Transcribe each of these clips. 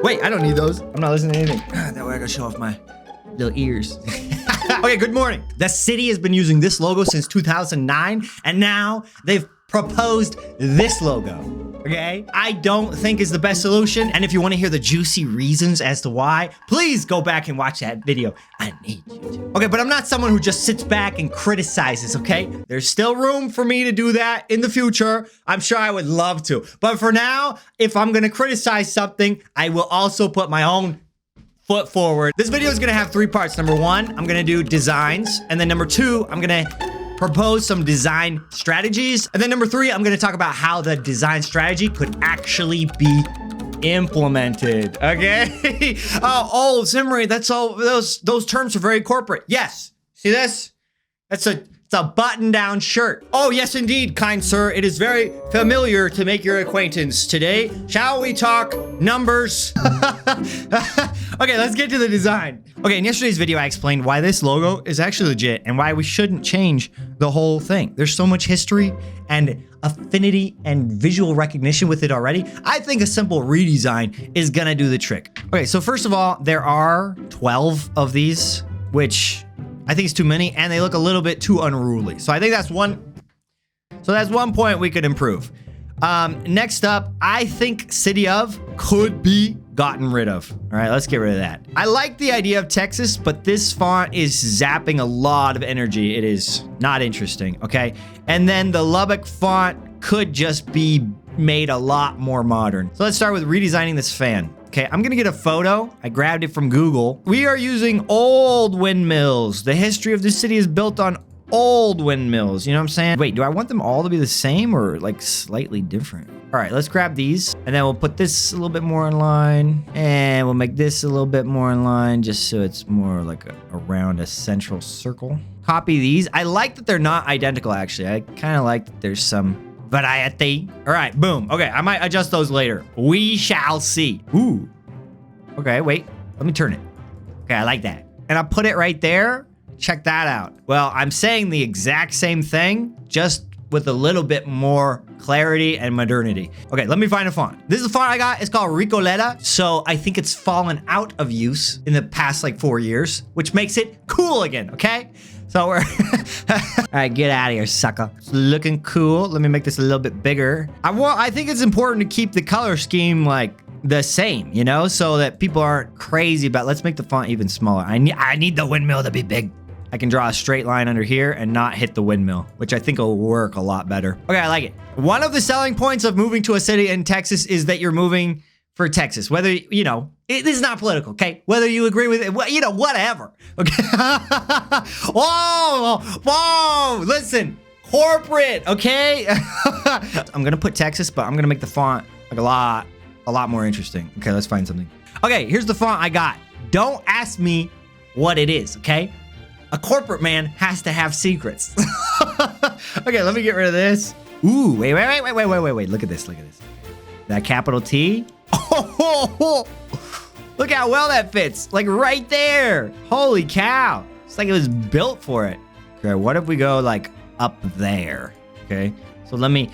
Wait, I don't need those. I'm not listening to anything. That way I gotta show off my little ears. Okay, good morning. The city has been using this logo since 2009, and now they've proposed this logo. Okay? I don't think is the best solution, and if you want to hear the juicy reasons as to why, please go back and watch that video. I need you to. Okay, but I'm not someone who just sits back and criticizes, okay? There's still room for me to do that in the future. I'm sure I would love to. But for now, if I'm gonna criticize something, I will also put my own foot forward. This video is gonna have 3 parts. Number 1, I'm gonna do designs, and then number 2, I'm gonna propose some design strategies. And then number 3, I'm gonna talk about how the design strategy could actually be implemented, okay? Oh, Zimri, that's all, those terms are very corporate. Yes, see this? It's a button-down shirt. Oh, yes, indeed, kind sir. It is very familiar to make your acquaintance. Today, shall we talk numbers? Okay, let's get to the design. Okay, in yesterday's video, I explained why this logo is actually legit and why we shouldn't change the whole thing. There's so much history and affinity and visual recognition with it already. I think a simple redesign is gonna do the trick. Okay, so first of all, there are 12 of these, which I think it's too many, and they look a little bit too unruly. So I think that's one point we could improve. Next up, I think City of could be gotten rid of. All right, let's get rid of that. I like the idea of Texas, but this font is zapping a lot of energy. It is not interesting, okay? And then the Lubbock font could just be made a lot more modern. So let's start with redesigning this fan. Okay, I'm gonna get a photo. I grabbed it from Google. We are using old windmills. The history of this city is built on old windmills. You know what I'm saying? Wait, do I want them all to be the same or like slightly different? All right, let's grab these and then we'll put this a little bit more in line and we'll make this a little bit more in line just so it's more like around a central circle. Copy these. I like that they're not identical actually. I kind of like that there's some variety. All right, boom. Okay, I might adjust those later. We shall see. Ooh. Okay, wait. Let me turn it. Okay, I like that. And I'll put it right there. Check that out. Well, I'm saying the exact same thing, just with a little bit more clarity and modernity. Okay, let me find a font. This is the font I got. It's called Ricoletta. So I think it's fallen out of use in the past like 4 years, which makes it cool again, okay? So we're, all right, get out of here, sucker. It's looking cool. Let me make this a little bit bigger. I think it's important to keep the color scheme like the same, you know, so that people aren't crazy about, let's make the font even smaller. I need the windmill to be big. I can draw a straight line under here and not hit the windmill, which I think will work a lot better. Okay, I like it. One of the selling points of moving to a city in Texas is that you're moving for Texas, whether, you know, this is not political, okay? Whether you agree with it, you know, whatever, okay? Whoa, listen, corporate, okay? I'm gonna put Texas, but I'm gonna make the font like a lot more interesting. Okay, let's find something. Okay, here's the font I got. Don't ask me what it is, okay? A corporate man has to have secrets. Okay, let me get rid of this. Ooh, wait, look at this. That capital T. Oh, look how well that fits. Like right there. Holy cow. It's like it was built for it. Okay, what if we go like up there? Okay, so let me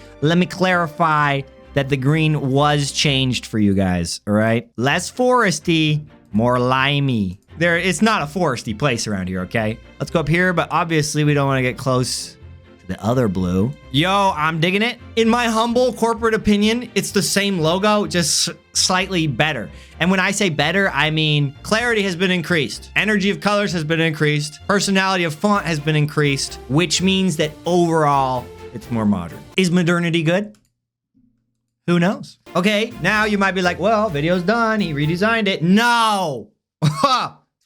clarify that the green was changed for you guys, all right? Less foresty, more limey. It's not a foresty place around here, okay? Let's go up here, but obviously we don't want to get close to the other blue. Yo, I'm digging it. In my humble corporate opinion, it's the same logo, just slightly better. And when I say better, I mean clarity has been increased. Energy of colors has been increased. Personality of font has been increased, which means that overall, it's more modern. Is modernity good? Who knows? Okay, now you might be like, well, video's done. He redesigned it. No!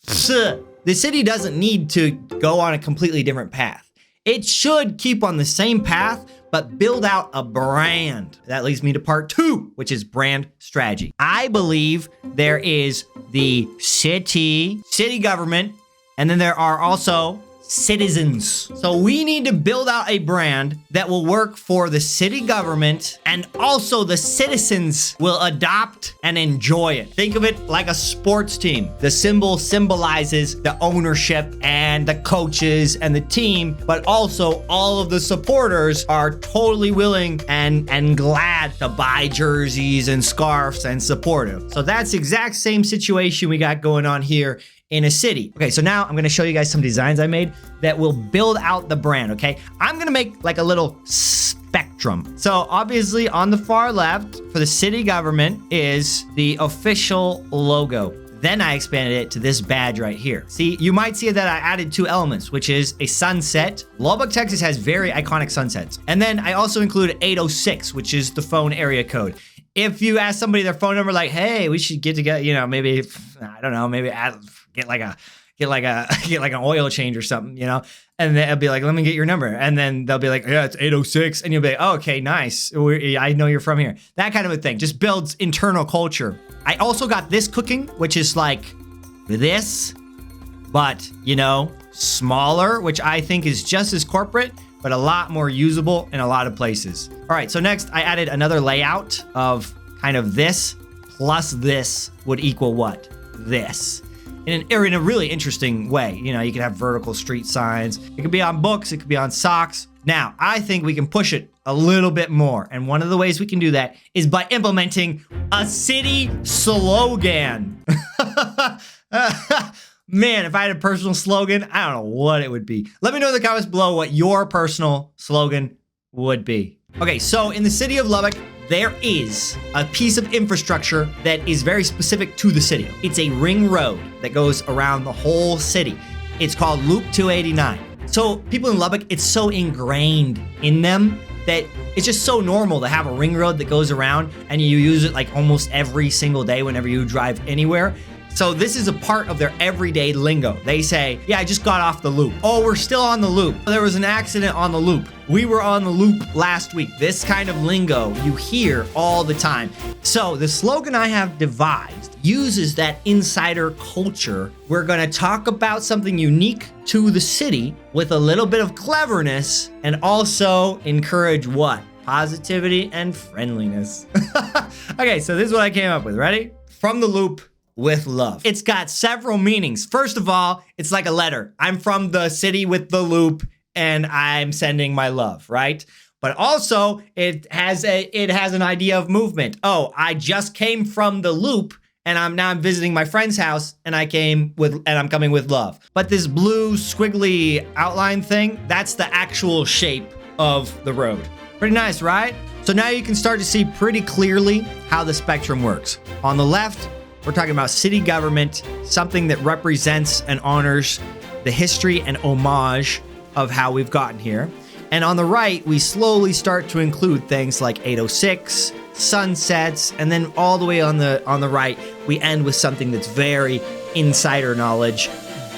The city doesn't need to go on a completely different path. It should keep on the same path, but build out a brand. That leads me to part 2, which is brand strategy. I believe there is the city government, and then there are also citizens. So we need to build out a brand that will work for the city government, and also the citizens will adopt and enjoy it. Think of it like a sports team. The symbol symbolizes the ownership and the coaches and the team, but also all of the supporters are totally willing and glad to buy jerseys and scarves and supportive. So that's the exact same situation we got going on here in a city. Okay, so now I'm gonna show you guys some designs I made that will build out the brand, okay? I'm gonna make like a little spectrum. So obviously on the far left for the city government is the official logo. Then I expanded it to this badge right here. See, you might see that I added 2 elements, which is a sunset. Lubbock, Texas has very iconic sunsets. And then I also included 806, which is the phone area code. If you ask somebody their phone number, like, hey, we should get together, you know, maybe, I don't know, maybe get like an oil change or something, you know, and they'll be like, let me get your number. And then they'll be like, yeah, it's 806. And you'll be like, oh, okay, nice. I know you're from here. That kind of a thing. Just builds internal culture. I also got this cooking, which is like this, but, you know, smaller, which I think is just as corporate, but a lot more usable in a lot of places. All right, so next I added another layout of kind of this plus this would equal what? This. In a really interesting way. You know, you could have vertical street signs. It could be on books. It could be on socks. Now, I think we can push it a little bit more. And one of the ways we can do that is by implementing a city slogan. Man, if I had a personal slogan, I don't know what it would be. Let me know in the comments below what your personal slogan would be. Okay, so in the city of Lubbock, there is a piece of infrastructure that is very specific to the city. It's a ring road that goes around the whole city. It's called Loop 289. So people in Lubbock, it's so ingrained in them that it's just so normal to have a ring road that goes around and you use it like almost every single day whenever you drive anywhere. So this is a part of their everyday lingo. They say, yeah, I just got off the loop. Oh, we're still on the loop. There was an accident on the loop. We were on the loop last week. This kind of lingo you hear all the time. So the slogan I have devised uses that insider culture. We're gonna talk about something unique to the city with a little bit of cleverness and also encourage what? Positivity and friendliness. Okay, so this is what I came up with. Ready? From the loop, with love. It's got several meanings. First of all, it's like a letter. I'm from the city with the loop and I'm sending my love, right? But also it has an idea of movement. Oh, I just came from the loop and I'm visiting my friend's house and I'm coming with love. But this blue squiggly outline thing, that's the actual shape of the road. Pretty nice, right? So now you can start to see pretty clearly how the spectrum works. On the left, we're talking about city government, something that represents and honors the history and homage of how we've gotten here. And on the right, we slowly start to include things like 806, sunsets, and then all the way on the right, we end with something that's very insider knowledge,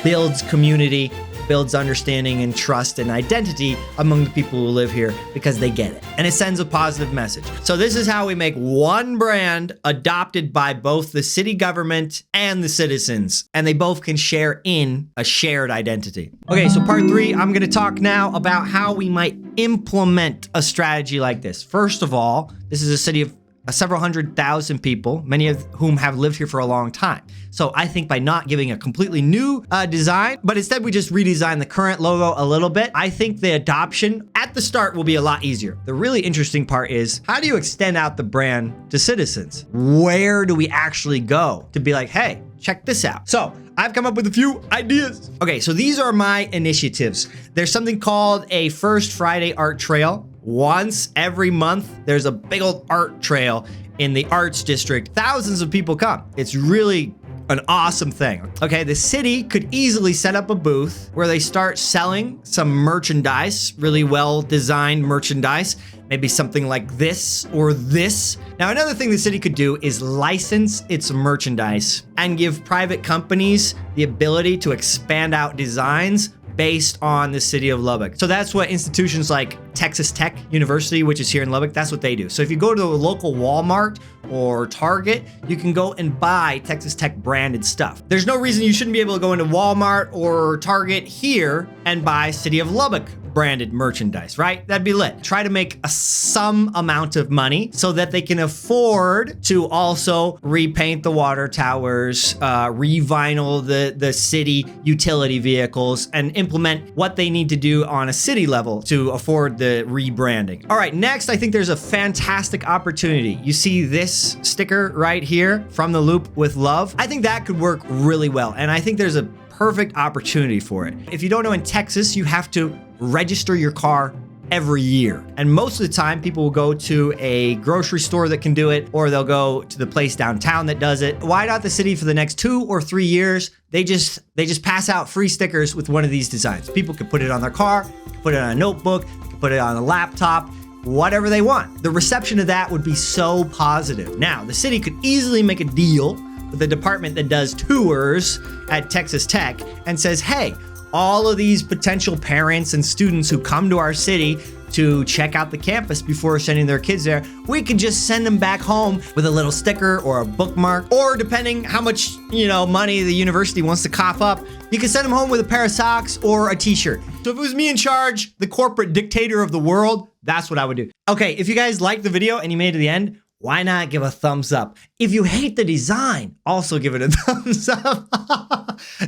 builds community, builds understanding and trust and identity among the people who live here because they get it. And it sends a positive message. So this is how we make one brand adopted by both the city government and the citizens. And they both can share in a shared identity. Okay, so part 3, I'm gonna talk now about how we might implement a strategy like this. First of all, this is a city of several 100,000 people, many of whom have lived here for a long time. So I think by not giving a completely new design, but instead we just redesign the current logo a little bit, I think the adoption at the start will be a lot easier. The really interesting part is, how do you extend out the brand to citizens? Where do we actually go to be like, hey, check this out? So I've come up with a few ideas. Okay, so these are my initiatives. There's something called a First Friday Art Trail. Once every month, there's a big old art trail in the arts district. Thousands of people come. It's really an awesome thing. Okay, the city could easily set up a booth where they start selling some merchandise, really well-designed merchandise, maybe something like this or this. Now, another thing the city could do is license its merchandise and give private companies the ability to expand out designs based on the city of Lubbock. So that's what institutions like Texas Tech University, which is here in Lubbock, that's what they do. So if you go to a local Walmart or Target, you can go and buy Texas Tech branded stuff. There's no reason you shouldn't be able to go into Walmart or Target here and buy City of Lubbock branded merchandise, right? That'd be lit. Try to make some amount of money so that they can afford to also repaint the water towers, revinyl the city utility vehicles, and implement what they need to do on a city level to afford the rebranding. All right, next, I think there's a fantastic opportunity. You see this sticker right here, From the Loop with Love? I think that could work really well, and I think there's a perfect opportunity for it. If you don't know, in Texas, you have to register your car every year. And most of the time, people will go to a grocery store that can do it, or they'll go to the place downtown that does it. Why not the city for the next 2 or 3 years? They just pass out free stickers with one of these designs. People can put it on their car, put it on a notebook, put it on a laptop, whatever they want. The reception of that would be so positive. Now, the city could easily make a deal with the department that does tours at Texas Tech and says, hey, all of these potential parents and students who come to our city to check out the campus before sending their kids there, we could just send them back home with a little sticker or a bookmark, or depending how much, money the university wants to cough up, you can send them home with a pair of socks or a t-shirt. So if it was me in charge, the corporate dictator of the world, that's what I would do. Okay, if you guys liked the video and you made it to the end, why not give a thumbs up? If you hate the design, also give it a thumbs up.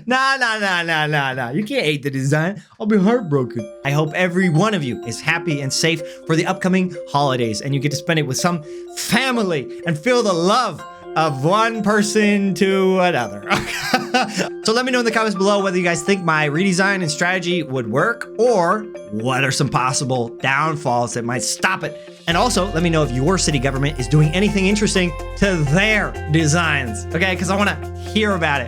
Nah. You can't hate the design. I'll be heartbroken. I hope every one of you is happy and safe for the upcoming holidays, and you get to spend it with some family and feel the love of one person to another. So let me know in the comments below whether you guys think my redesign and strategy would work, or what are some possible downfalls that might stop it. And also, let me know if your city government is doing anything interesting to their designs, okay? Because I want to hear about it.